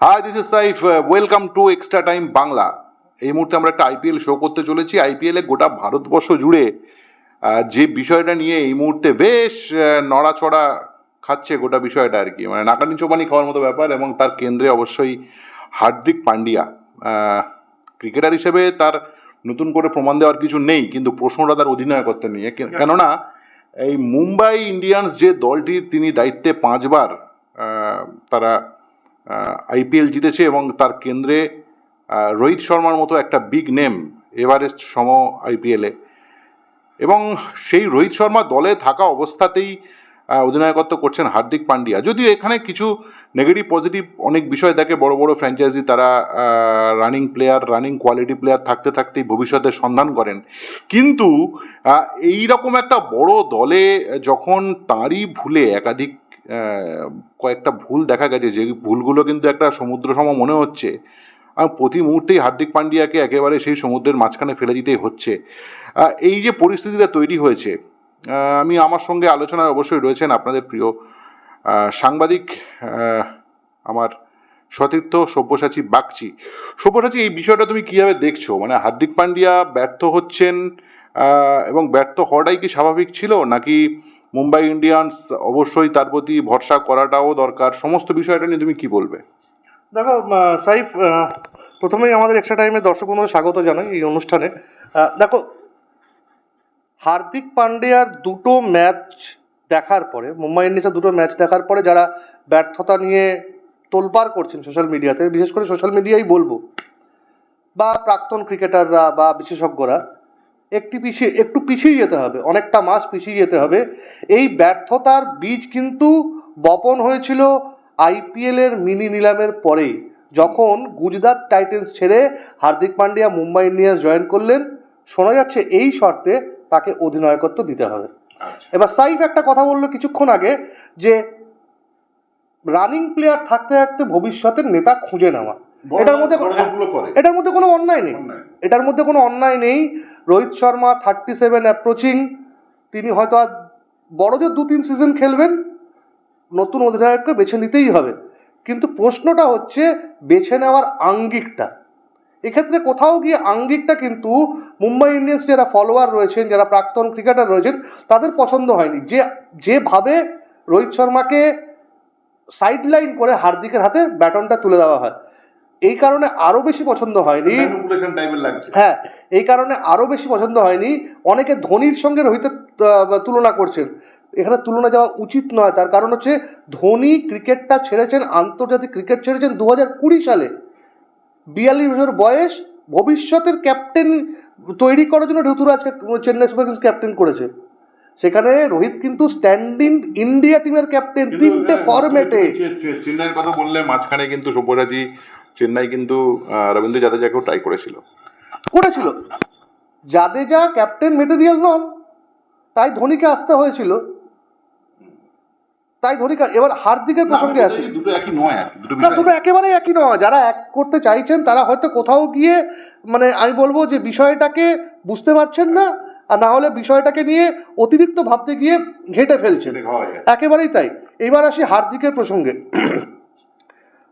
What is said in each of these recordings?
High, this is Saif. Welcome to Extra Time Bangla. এই মুহূর্তে আমরা একটা আইপিএল শো করতে চলেছি। আইপিএলে গোটা ভারতবর্ষ জুড়ে যে বিষয়টা নিয়ে এই মুহূর্তে বেশ নড়াচড়া খাচ্ছে গোটা বিষয়টা আর কি, মানে নাকানি চোবানি খাওয়ার মতো ব্যাপার। এবং তার কেন্দ্রে অবশ্যই হার্দিক পান্ডিয়া। ক্রিকেটার হিসেবে তার নতুন করে প্রমাণ দেওয়ার কিছু নেই, কিন্তু প্রশ্নটা তার অধিনায়কত্ব নিয়ে। কেননা এই মুম্বাই ইন্ডিয়ান্স যে দলটির তিনি দায়িত্বে 5 বার তারা আইপিএল জিতেছে এবং তার কেন্দ্রে রোহিত শর্মার মতো একটা বিগ নেম, এভারেস্ট সম আইপিএলে। এবং সেই রোহিত শর্মা দলে থাকা অবস্থাতেই অধিনায়কত্ব করছেন হার্দিক পান্ডিয়া। যদিও এখানে কিছু নেগেটিভ পজিটিভ অনেক বিষয় দেখে, বড় বড় ফ্র্যাঞ্চাইজি তারা running player, running quality player থাকতে থাকতেই ভবিষ্যতের সন্ধান করেন। কিন্তু এই রকম একটা বড় দলে যখন তাঁরই ভুলে একাধিক কয়েকটা ভুল দেখা গেছে, যে ভুলগুলো কিন্তু একটা সমুদ্র সম মনে হচ্ছে, আর প্রতি মুহূর্তেই হার্দিক পান্ডিয়াকে একেবারে সেই সমুদ্রের মাঝখানে ফেলে দিতেই হচ্ছে। এই যে পরিস্থিতিটা তৈরি হয়েছে, আমি আমার সঙ্গে আলোচনায় অবশ্যই রয়েছেন আপনাদের প্রিয় সাংবাদিক, আমার সতীর্থ সব্যসাচী বাগচি। সব্যসাচী, এই বিষয়টা তুমি কীভাবে দেখছো? মানে হার্দিক পান্ডিয়া ব্যর্থ হচ্ছেন, এবং ব্যর্থ হওয়াটাই কি স্বাভাবিক ছিল, নাকি মুম্বাই ইন্ডিয়ান্স অবশ্যই তার প্রতি ভরসা করাটাও দরকার? সমস্ত বিষয়টা নিয়ে তুমি কি বলবে? দেখো সাইফ, প্রথমেই আমাদের এক্সট্রা টাইমে দর্শক বন্ধুদের স্বাগত জানাই এই অনুষ্ঠানে। দেখো, হার্দিক পান্ডিয়ার দুটো ম্যাচ দেখার পরে, মুম্বাই ইন্ডিয়ান্সের দুটো ম্যাচ দেখার পরে যারা ব্যর্থতা নিয়ে তোলপাড় করছেন সোশ্যাল মিডিয়াতে, বিশেষ করে সোশ্যাল মিডিয়াই বলবো, বা প্রাক্তন ক্রিকেটাররা বা বিশেষজ্ঞরা, একটু পিছিয়ে যেতে হবে, অনেকটা মাস পিছিয়ে যেতে হবে। এই ব্যর্থতার বীজ কিন্তু বপন হয়েছিল আইপিএলের মিনি নিলামের পরেই, যখন গুজরাট টাইটেন্স ছেড়ে হার্দিক পান্ডিয়া মুম্বাই ইন্ডিয়ান্স জয়েন করলেন। শোনা যাচ্ছে এই শর্তে তাকে অধিনায়কত্ব দিতে হবে। এবার সাইফ একটা কথা বললো কিছুক্ষণ আগে, যে রানিং প্লেয়ার থাকতে থাকতে ভবিষ্যতের নেতা খুঁজে নেওয়া, এটার মধ্যে কোনো অন্যায় নেই। এটার মধ্যে কোনো অন্যায় নেই। রোহিত শর্মা 37 অ্যাপ্রোচিং, তিনি হয়তো আর বড় যে 2-3 সিজন খেলবেন, নতুন অধিনায়ককে বেছে নিতেই হবে। কিন্তু প্রশ্নটা হচ্ছে বেছে নেওয়ার আঙ্গিকটা। এক্ষেত্রে কোথাও গিয়ে আঙ্গিকটা কিন্তু মুম্বাই ইন্ডিয়ান্স যারা ফলোয়ার রয়েছেন, যারা প্রাক্তন ক্রিকেটার রয়েছেন, তাদের পছন্দ হয়নি। যেভাবে রোহিত শর্মাকে সাইডলাইন করে হার্দিকের হাতে ব্যাটনটা তুলে দেওয়া হয়, এই কারণে আরও বেশি পছন্দ হয়নি। হ্যাঁ, এই কারণে আরও বেশি পছন্দ হয়নি। অনেকে ধোনির সঙ্গে রোহিতের তুলনা করছেন। এখানে তুলনা যাওয়া উচিত নয়। তার কারণ হচ্ছে ধোনি ক্রিকেটটা ছেড়েছেন, আন্তর্জাতিক ক্রিকেট ছেড়েছেন 2020 সালে। 42 বছর বয়স। ভবিষ্যতের ক্যাপ্টেন তৈরি করার জন্য ঋতুরাজকে চেন্নাই সুপার কিংস ক্যাপ্টেন করেছে। সেখানে রোহিত কিন্তু স্ট্যান্ডিং ইন্ডিয়া টিমের ক্যাপ্টেন 3টে ফরম্যাটে। চেন্নাইয়ের কথা বললে মাঝখানে কিন্তু সব্যসাচী, চেন্নাই কিন্তু রবীন্দ্র জাদেজাকেও ট্রাই করেছিল। জাদেজা ক্যাপ্টেন মেটেরিয়াল নন, তাই ধোনিকে আসতে হয়েছিল। এবার হার্দিকের প্রসঙ্গে আসি। দুটো একই নয়, দুটো একেবারে একই নয়। যারা এক করতে চাইছেন তারা হয়তো কোথাও গিয়ে, মানে আমি বলবো যে বিষয়টাকে বুঝতে পারছেন না, আর না হলে বিষয়টাকে নিয়ে অতিরিক্ত ভাবতে গিয়ে ঘেঁটে ফেলছেন। একেবারেই তাই। এবার আসি হার্দিকের প্রসঙ্গে।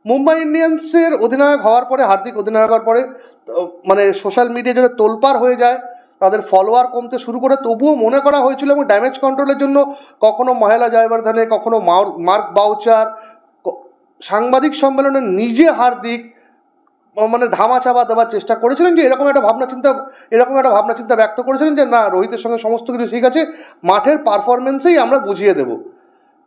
মুম্বাই ইন্ডিয়ান্সের অধিনায়ক হওয়ার পরে, হার্দিক অধিনায়ক হওয়ার পরে, মানে সোশ্যাল মিডিয়া যারা তোলপাড় হয়ে যায়, তাদের ফলোয়ার কমতে শুরু করে। তবুও মনে করা হয়েছিল, এবং ড্যামেজ কন্ট্রোলের জন্য কখনো মহেলা জয়বর্ধনে, কখনো মার্ক বাউচার, সাংবাদিক সম্মেলনে নিজে হার্দিক মানে ধামাচাপা দেওয়ার চেষ্টা করেছিলেন, যে এরকম একটা ভাবনা চিন্তা ব্যক্ত করেছিলেন যে না, রোহিতের সঙ্গে সমস্ত কিছু ঠিক আছে, মাঠের পারফরমেন্সেই আমরা বুঝিয়ে দেব।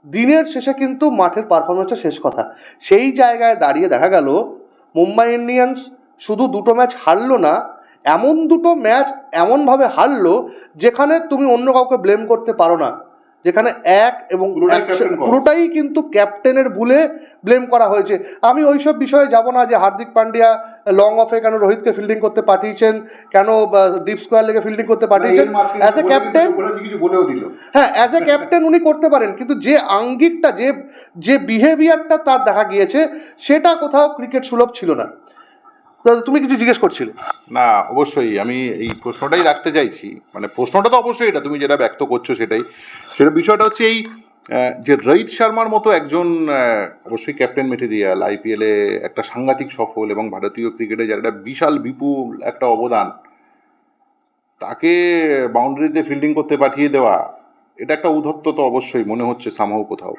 দিনের শেষে কিন্তু মাঠের পারফরমেন্সটা শেষ কথা। সেই জায়গায় দাঁড়িয়ে দেখা গেল মুম্বাই ইন্ডিয়ান্স শুধু দুটো ম্যাচ হারলো না, এমন দুটো ম্যাচ এমনভাবে হারলো যেখানে তুমি অন্য কাউকে ব্লেম করতে পারো না, যেখানে পুরোটাই কিন্তু ক্যাপ্টেনের ভুলে ব্লেম করা হয়েছে। আমি ওইসব বিষয়ে যাব না, যে হার্দিক পান্ডিয়া লং অফে কেন রোহিতকে ফিল্ডিং করতে পাঠিয়েছেন, কেন ডিপ স্কোয়ার লেগে ফিল্ডিং করতে পাঠিয়েছেন। অ্যাজ এ ক্যাপ্টেন, হ্যাঁ, অ্যাজ এ ক্যাপ্টেন উনি করতে পারেন, কিন্তু যে আঙ্গিকটা, যে বিহেভিয়ারটা তার দেখা গিয়েছে, সেটা কোথাও ক্রিকেট সুলভ ছিল না। তুমি কিছু জিজ্ঞেস করছিলে? না, অবশ্যই আমি এই প্রশ্নটাই রাখতে চাইছি। মানে প্রশ্নটা তো অবশ্যই এটা তুমি যেটা ব্যক্ত করছো সেটা বিষয়টা হচ্ছে এই যে রোহিত শর্মার মতো একজন অবশ্যই ক্যাপ্টেন মেটেরিয়াল, আইপিএলে একটা সাংঘাতিক সফল এবং ভারতীয় ক্রিকেটে যার একটা বিশাল বিপুল একটা অবদান, তাকে বাউন্ডারিতে ফিল্ডিং করতে পাঠিয়ে দেওয়া, এটা একটা উদ্ধত্ত তো অবশ্যই মনে হচ্ছে সামহাও কোথাও।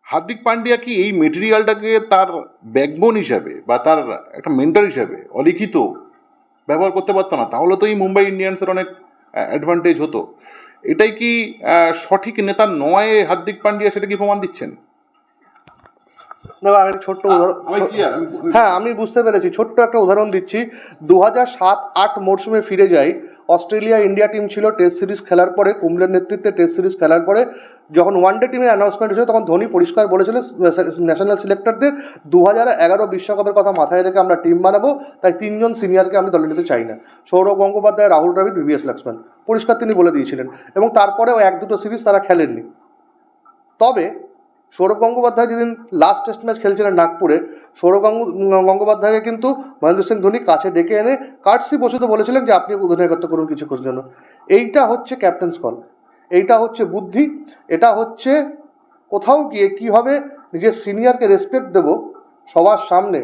হার্দিক পান্ডিয়া কি এই মেটেরিয়ালটাকে তার ব্যাকবোন হিসাবে বা তার একটা মেন্টর হিসাবে অলিখিত ব্যবহার করতে পারতো না? তাহলে তো এই মুম্বাই ইন্ডিয়ান্সের অনেক অ্যাডভান্টেজ হতো। এটাই কি সঠিক নেতা নয় হার্দিক পান্ডিয়া, সেটা কি প্রমাণ দিচ্ছেন? দেখো, আমি একটা ছোট্ট উদাহরণ, হ্যাঁ আমি বুঝতে পেরেছি, ছোট্ট একটা উদাহরণ দিচ্ছি। 2007-08 মরশুমে ফিরে যাই, অস্ট্রেলিয়া ইন্ডিয়া টিম ছিল টেস্ট সিরিজ খেলার পরে, কুম্বলের নেতৃত্বে টেস্ট সিরিজ খেলার পরে যখন ওয়ানডে টিমের অ্যানাউন্সমেন্ট হয়েছিল, তখন ধোনি পরিষ্কার বলেছিল ন্যাশনাল সিলেক্টরদের 2011 বিশ্বকাপের কথা মাথায় রেখে আমরা টিম বানাবো, তাই 3 জন সিনিয়রকে আমি দলে নিতে চাই না, সৌরভ গঙ্গোপাধ্যায়, রাহুল দ্রাবিড়, ভিভিএস লক্ষ্মণ, পরিষ্কার তিনি বলে দিয়েছিলেন। এবং তারপরেও 1-2 সিরিজ তারা খেলেননি। তবে সৌরভ গঙ্গোপাধ্যায় যেদিন লাস্ট টেস্ট ম্যাচ খেলছিলেন নাগপুরে, সৌরভ গঙ্গোপাধ্যায়কে কিন্তু মহেন্দ্র সিং ধোনি কাছে ডেকে এনে কার্ডসি বসুতে বলেছিলেন যে আপনি অধিনায়কত্ব করুন কিছুক্ষণের জন্য। এইটা হচ্ছে ক্যাপ্টেন্স কল, এইটা হচ্ছে বুদ্ধি, এটা হচ্ছে কোথাও গিয়ে কীভাবে নিজের সিনিয়রকে রেসপেক্ট দেবো সবার সামনে,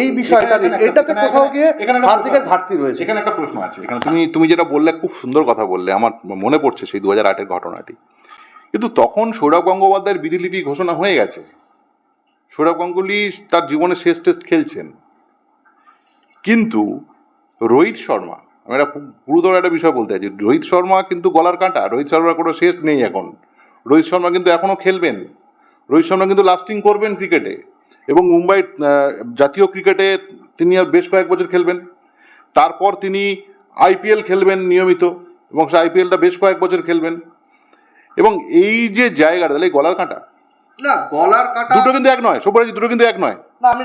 এই বিষয়টা নিয়ে এটাতে কোথাও গিয়ে হার্দিকের ঘাটতি রয়েছে। এখানে একটা প্রশ্ন আছে, এখানে তুমি যেটা বললে খুব সুন্দর কথা বললে, আমার মনে পড়ছে সেই 2008-এর ঘটনাটি। কিন্তু তখন সৌরভ গঙ্গোপাধ্যায়ের বিধিলিপি ঘোষণা হয়ে গেছে, সৌরভ গাঙ্গুলি তার জীবনের শেষ টেস্ট খেলছেন। কিন্তু রোহিত শর্মা, আমি একটা গুরুতর একটা বিষয় বলতে চাইছি, রোহিত শর্মা কিন্তু গলার কাঁটা, রোহিত শর্মার কোনো শেষ নেই এখন। রোহিত শর্মা কিন্তু এখনও খেলবেন, রোহিত শর্মা কিন্তু লাস্টিং করবেন ক্রিকেটে, এবং মুম্বাই জাতীয় ক্রিকেটে তিনি আর বেশ কয়েক বছর খেলবেন। তারপর তিনি আইপিএল খেলবেন নিয়মিত, এবং সে আইপিএলটা বেশ কয়েক বছর খেলবেন। এবং এই যে জায়গাটা, তাহলে গলার কাঁটা, না গলার কাঁটা দুটো কিন্তু এক নয়, সব্যরাজি দুটো কিন্তু এক নয়। না, আমি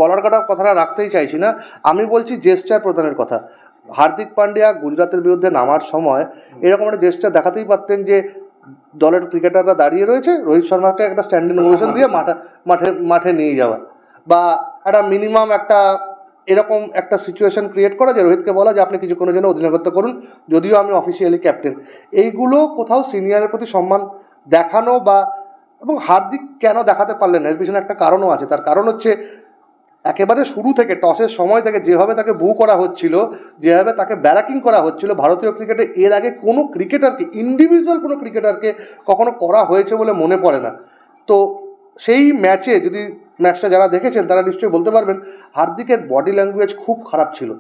গলার কাটা কথাটা রাখতেই চাইছি না, আমি বলছি জেস্টার প্রদানের কথা। হার্দিক পান্ডিয়া গুজরাটের বিরুদ্ধে নামার সময় এরকম একটা জেস্টার দেখাতেই পারতেন যে দলের ক্রিকেটাররা দাঁড়িয়ে রয়েছে, রোহিত শর্মাকে একটা স্ট্যান্ডিং ওভেশন দিয়ে মাঠে নিয়ে যাওয়া, বা একটা মিনিমাম একটা এরকম একটা সিচুয়েশন ক্রিয়েট করা যে রোহিতকে বলা যে আপনি কিছুক্ষণের জন্য অধিনায়কত্ব করুন, যদিও আমি অফিসিয়ালি ক্যাপ্টেন। এইগুলো কোথাও সিনিয়রের প্রতি সম্মান দেখানো, বা এবং হার্দিক কেন দেখাতে পারলেন না এর পিছনে একটা কারণও আছে। তার কারণ হচ্ছে একেবারে শুরু থেকে টসের সময় থেকে যেভাবে তাকে বু করা হচ্ছিল, যেভাবে তাকে ব্যারাকিং করা হচ্ছিল, ভারতীয় ক্রিকেটে এর আগে কোনো ক্রিকেটারকে, ইন্ডিভিজুয়াল কোনো ক্রিকেটারকে কখনো করা হয়েছে বলে মনে পড়ে না। তো সেই ম্যাচে, যদি ম্যাচটা যারা দেখেছেন তারা নিশ্চয়ই বলতে পারবেন, হার্দিকের বডি ল্যাঙ্গুয়েজ খুব খারাপ ছিল।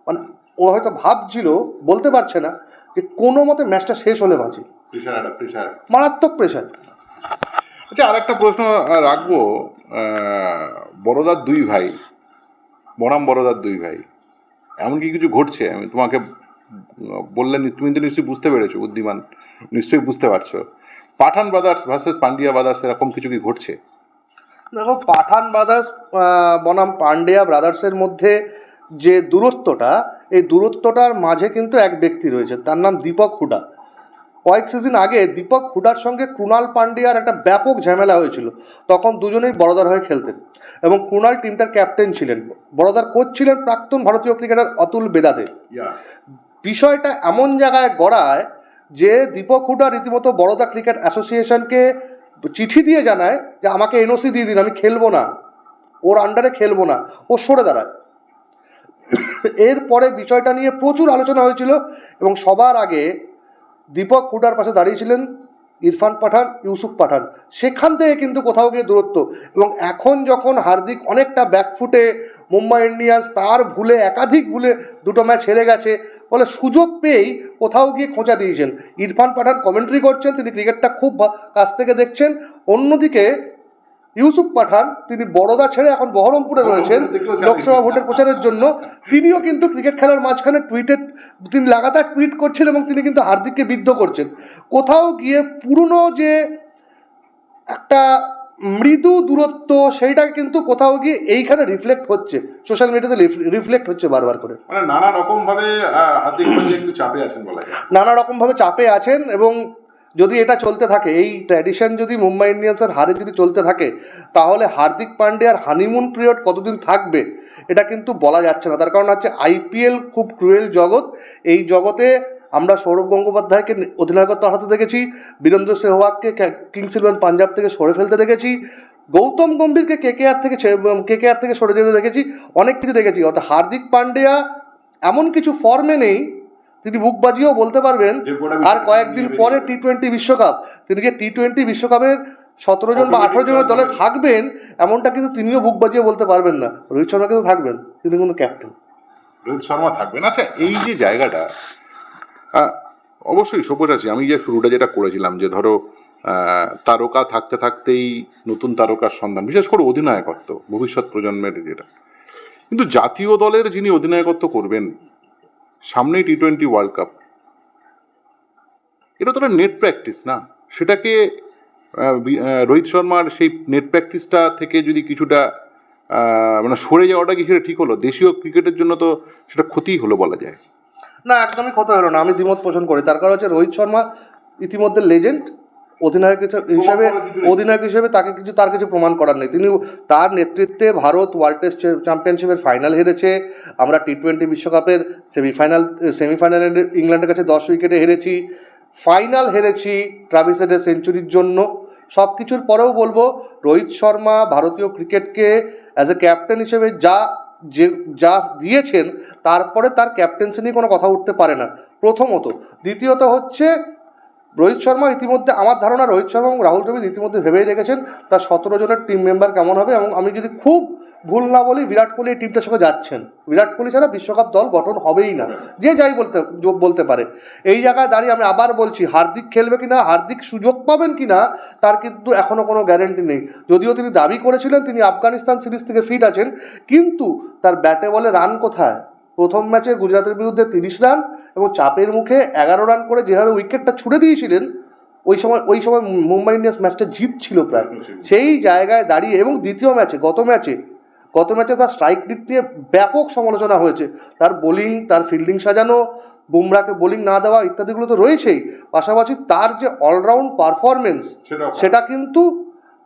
মানে ও হয়তো ভাবছিল, বলতে পারছে না যে কোনো মতে ম্যাচটা শেষ হলে বাঁচি, মারাত্মক প্রেশার। আচ্ছা, আর একটা প্রশ্ন রাখবো, বড়দার দুই ভাই, বনাম বড়দার দুই ভাই, এমন কি কিছু ঘটছে? আমি তোমাকে বললেন, তুমি তো নিশ্চয়ই বুঝতে পেরেছো, বুদ্ধিমান, নিশ্চয়ই বুঝতে পারছো। পাঠান ব্রাদার্স ভার্সেস পান্ডিয়া ব্রাদার্স, এরকম কিছু কি ঘটছে? দেখো, পাঠান ব্রাদার্স বনাম পান্ডিয়া ব্রাদার্সের মধ্যে যে দূরত্বটা, এই দূরত্বটার মাঝে কিন্তু এক ব্যক্তি রয়েছে, তার নাম দীপক হুডা। কয়েক সিজন আগে দীপক হুডার সঙ্গে ক্রুণাল পান্ডিয়ার একটা ব্যাপক ঝামেলা হয়েছিল। তখন দুজনেই বড়োদার হয়ে খেলতেন এবং ক্রুণাল টিমটার ক্যাপ্টেন ছিলেন, বড়োদার কোচ ছিলেন প্রাক্তন ভারতীয় ক্রিকেটার অতুল বেদাদে। বিষয়টা এমন জায়গায় গড়ায় যে দীপক হুডা রীতিমতো বড়োদা ক্রিকেট অ্যাসোসিয়েশনকে চিঠি দিয়ে জানায় যে আমাকে এনওসি দিয়ে দিন, আমি খেলবো না, ওর আন্ডারে খেলবো না, ও সরে দাঁড়ায়। এরপরে বিষয়টা নিয়ে প্রচুর আলোচনা হয়েছিল এবং সবার আগে দীপক হুডার পাশে দাঁড়িয়েছিলেন ইরফান পাঠান, ইউসুফ পাঠান। সেখান থেকে কিন্তু কোথাও গিয়ে দূরত্ব। এবং এখন যখন হার্দিক অনেকটা ব্যাকফুটে, মুম্বাই ইন্ডিয়ান্স তার ভুলে, একাধিক ভুলে দুটো ম্যাচ হেরে গেছে বলে সুযোগ পেয়েই কোথাও গিয়ে খোঁচা দিয়েছেন। ইরফান পাঠান কমেন্ট্রি করছেন, তিনি ক্রিকেটটা খুব কাছ থেকে দেখছেন। অন্যদিকে ইউসুফ পাঠান, তিনি বড়োদা ছেড়ে এখন বহরমপুরে রয়েছেন লোকসভা ভোটের প্রচারের জন্য। তিনিও কিন্তু ক্রিকেট খেলার মাঝখানে তিনি লাগাতার টুইট করছেন এবং তিনি কিন্তু হার্দিককে বিদ্ধ করছেন। কোথাও গিয়ে পুরনো যে একটা মৃদু দূরত্ব, সেইটা কিন্তু কোথাও গিয়ে এইখানে রিফ্লেক্ট হচ্ছে, সোশ্যাল মিডিয়াতে রিফ্লেক্ট হচ্ছে বারবার করে। মানে নানা রকমভাবে হার্দিক পান্ডিয়া একটু চাপে আছেন বলা যায়, নানা রকমভাবে চাপে আছেন। এবং যদি এটা চলতে থাকে, এই ট্র্যাডিশন যদি মুম্বাই ইন্ডিয়ান্সের হারে যদি চলতে থাকে, তাহলে হার্দিক পান্ডিয়ার হানিমুন পিরিয়ড কতদিন থাকবে এটা কিন্তু বলা যাচ্ছে না। তার কারণ হচ্ছে আইপিএল খুব ক্রুয়েল জগৎ, এই জগতে আমরা সৌরভ গঙ্গোপাধ্যায়কে অধিনায়কত্ব হারাতে দেখেছি, বীরেন্দ্র সেহওয়াগকে কিংস ইলেভেন পাঞ্জাব থেকে সরে ফেলতে দেখেছি, গৌতম গম্ভীরকে কেকেআর থেকে সরে যেতে দেখেছি, অনেক কিছু দেখেছি। অর্থাৎ হার্দিক পান্ডিয়া এমন কিছু ফর্মে নেই, তিনি বুক বাজিয়েও বলতে পারবেন আর কয়েকদিন পরে টি-20 বিশ্বকাপ, তিনি যে টি-20 বিশ্বকাপের 17 জন বা 18 জনের দলে থাকবেন এমনটা কিন্তু তিনিও বুক বাজিয়ে বলতে পারবেন না। রোহিত শর্মা কিন্তু থাকবেন, তিনি কিন্তু ক্যাপ্টেন। রোহিত শর্মা থাকবেন। আচ্ছা, এই যে জায়গাটা অবশ্যই সবুজ আছে। আমি যে শুরুটা যেটা করেছিলাম যে ধরো তারকা থাকতে থাকতেই নতুন তারকার সন্ধান, বিশেষ করে অধিনায়কত্ব ভবিষ্যৎ প্রজন্মের যেটা, কিন্তু জাতীয় দলের যিনি অধিনায়কত্ব করবেন, সামনেই টি-20 ওয়ার্ল্ড কাপ, এটা তো একটা নেট প্র্যাকটিস না? সেটাকে রোহিত শর্মার সেই নেট প্র্যাকটিসটা থেকে যদি কিছুটা মানে সরে যাওয়াটা কি সেটা ঠিক হলো? দেশীয় ক্রিকেটের জন্য তো সেটা ক্ষতিই হলো বলা যায়। না, একদমই কথা হলো না, আমি দ্বিমত পোষণ করি। তার কারণ হচ্ছে রোহিত শর্মা ইতিমধ্যে লেজেন্ড, অধিনায়ক হিসেবে তার কিছু প্রমাণ করার নেই। তিনি তার নেতৃত্বে ভারত ওয়ার্ল্ড টেস্ট চ্যাম্পিয়নশিপের ফাইনাল হেরেছে, আমরা টি-20 বিশ্বকাপের সেমিফাইনালে ইংল্যান্ডের কাছে 10 উইকেটে হেরেছি, ফাইনাল হেরেছি ট্রাভিস হেডের সেঞ্চুরির জন্য। সব কিছুর পরেও বলবো রোহিত শর্মা ভারতীয় ক্রিকেটকে অ্যাজ এ ক্যাপ্টেন হিসেবে যা দিয়েছেন, তারপরে তার ক্যাপ্টেন্সি নিয়ে কোনো কথা উঠতে পারে না, প্রথমত। দ্বিতীয়ত হচ্ছে রোহিত শর্মা ইতিমধ্যে, আমার ধারণা রোহিত শর্মা এবং রাহুল দ্রাবিড় ইতিমধ্যে ভেবেই রেখেছেন তার 17 জনের টিম মেম্বার কেমন হবে। এবং আমি যদি খুব ভুল না বলি, বিরাট কোহলি এই টিমটার সঙ্গে যাচ্ছেন। বিরাট কোহলি ছাড়া বিশ্বকাপ দল গঠন হবেই না, যে যাই বলতে পারে। এই জায়গায় দাঁড়িয়ে আমি আবার বলছি, হার্দিক খেলবে কিনা, হার্দিক সুযোগ পাবেন কিনা, তার কিন্তু এখনও কোনো গ্যারেন্টি নেই। যদিও তিনি দাবি করেছিলেন তিনি আফগানিস্তান সিরিজ থেকে ফিট আছেন, কিন্তু তার ব্যাটে বলে রান কোথায়? প্রথম ম্যাচে গুজরাটের বিরুদ্ধে 30 রান এবং চাপের মুখে 11 রান করে যেভাবে উইকেটটা ছুড়ে দিয়েছিলেন, ওই সময় মুম্বাই ইন্ডিয়ান্স ম্যাচটা জিতছিল প্রায়। সেই জায়গায় দাঁড়িয়ে, এবং দ্বিতীয় ম্যাচে গত ম্যাচে তার স্ট্রাইক রেট নিয়ে ব্যাপক সমালোচনা হয়েছে, তার বোলিং, তার ফিল্ডিং সাজানো, বুমরাকে বোলিং না দেওয়া ইত্যাদিগুলো তো রয়েছেই। পাশাপাশি তার যে অলরাউন্ড পারফরমেন্স, সেটা কিন্তু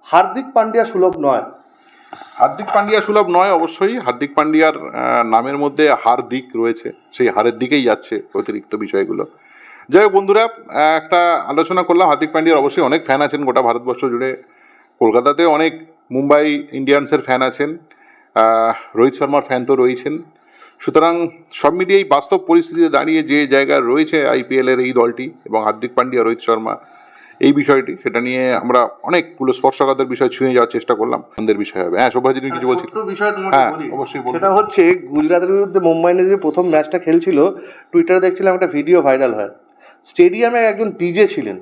হার্দিক পান্ডিয়া সুলভ নয়। হার্দিক পান্ডিয়া সুলভ নয় অবশ্যই। হার্দিক পান্ডিয়ার নামের মধ্যে হার্দিক রয়েছে, সেই হারের দিকেই যাচ্ছে অতিরিক্ত বিষয়গুলো। যাই হোক বন্ধুরা, একটা আলোচনা করলাম। হার্দিক পান্ডিয়ার অবশ্যই অনেক ফ্যান আছেন গোটা ভারতবর্ষ জুড়ে, কলকাতাতে অনেক মুম্বাই ইন্ডিয়ান্সের ফ্যান আছেন, রোহিত শর্মার ফ্যান তো রয়েছেন। সুতরাং সব মিলিয়েই বাস্তব পরিস্থিতিতে দাঁড়িয়ে যে জায়গায় রয়েছে আইপিএলের এই দলটি এবং হার্দিক পান্ডিয়া, রোহিত শর্মা, এই বিষয়টি, সেটা নিয়ে আমরা অনেকগুলো স্পর্শকাতর বিষয় ছুঁয়ে যাওয়ার চেষ্টা করলাম। আনন্দের বিষয় হবে। হ্যাঁ, সৌভাগ্য, তুমি কিছু বলছি? হ্যাঁ, অবশ্যই। সেটা হচ্ছে গুজরাটের বিরুদ্ধে মুম্বাই ইন্ডিয়ান্সের প্রথম ম্যাচটা খেলছিল, টুইটারে দেখছিলাম একটা ভিডিও ভাইরাল হয়। স্টেডিয়ামে একজন ডিজে ছিলেন,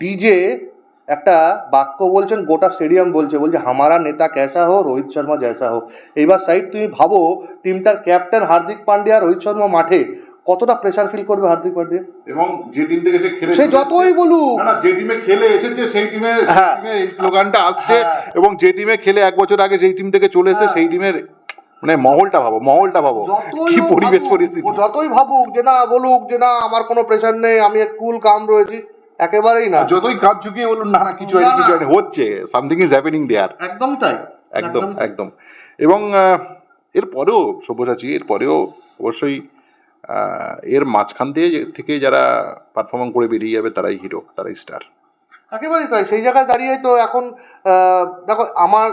ডিজে একটা বাক্য বলছেন, গোটা স্টেডিয়াম বলছে হামারা নেতা ক্যাসা হো, রোহিত শর্মা জয়সা হো। এইবার সাইড তুমি ভাবো, টিমটার ক্যাপ্টেন হার্দিক পান্ডিয়া, রোহিত শর্মা মাঠে, কতটা প্রেসার ফিল করবে হার্দিক পান্ডিয়া? এবং যে টিম থেকে সে যতই বলুক, না, যে টিমে খেলে এসেছে সেই টিমে এই স্লোগানটা আসছে, এবং যে টিমে খেলে 1 বছর আগে যেই টিম থেকে চলে এসে সেই টিমের মানে মহলটা ভাবো কি পরিবেশ পরিস্থিতি। যতই ভাবুক যে না, বলুক যে না আমার কোনো প্রেসার নেই, আমি কুল কাম রয়েছি, একেবারেই না। যতই কাজ ঝুঁকিয়ে বলুন না কিছু হচ্ছে, সামথিং ইজ হ্যাপেনিং দেয়ার। একদমই তাই, একদম। এবং এরপরেও সব্যসাচী, এরপরেও অবশ্যই এর মাঝখান থেকে যারা পারফর্ম করে বেরিয়ে যাবে তারাই হিরো, তারাই স্টার। একেবারেই তাই। সেই জায়গায় দাঁড়িয়ে তো এখন দেখো, আমার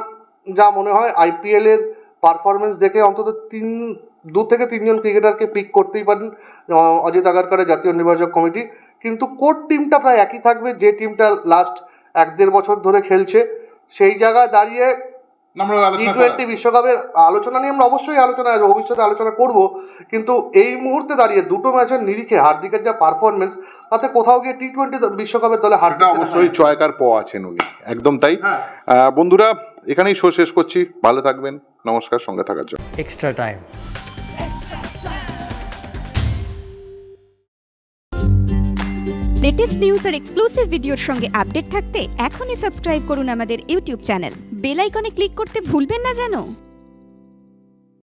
যা মনে হয় আইপিএলের পারফরমেন্স দেখে অন্তত 2 থেকে 3 জন ক্রিকেটারকে পিক করতেই পারেন অজিত আগারকারের জাতীয় নির্বাচক কমিটি, কিন্তু কোর টিমটা প্রায় একই থাকবে, যে টিমটা লাস্ট 1-1.5 বছর ধরে খেলছে। সেই জায়গায় দাঁড়িয়ে টি-20 বিশ্বকাপের আলোচনা নিয়ে আমরা অবশ্যই ভবিষ্যতে আলোচনা করব, কিন্তু এই মুহূর্তে দাঁড়িয়ে 2টো ম্যাচের নিরিখে হার্দিকের যা পারফরমেন্স, তাতে কোথাও গিয়ে টি-20 বিশ্বকাপের দলে হার্দিক অবশ্যই চয়েকার প আছেন উনি, একদম তাই। বন্ধুরা, এখানেই শো শেষ করছি। ভালো থাকবেন, নমস্কার, সঙ্গে থাকার জন্য। Extra time. লেটেস্ট নিউজ আর এক্সক্লুসিভ ভিডিওর সঙ্গে আপডেট থাকতে এখনই সাবস্ক্রাইব করুন আমাদের ইউটিউব চ্যানেল। বেল আইকনে ক্লিক করতে ভুলবেন না যেন।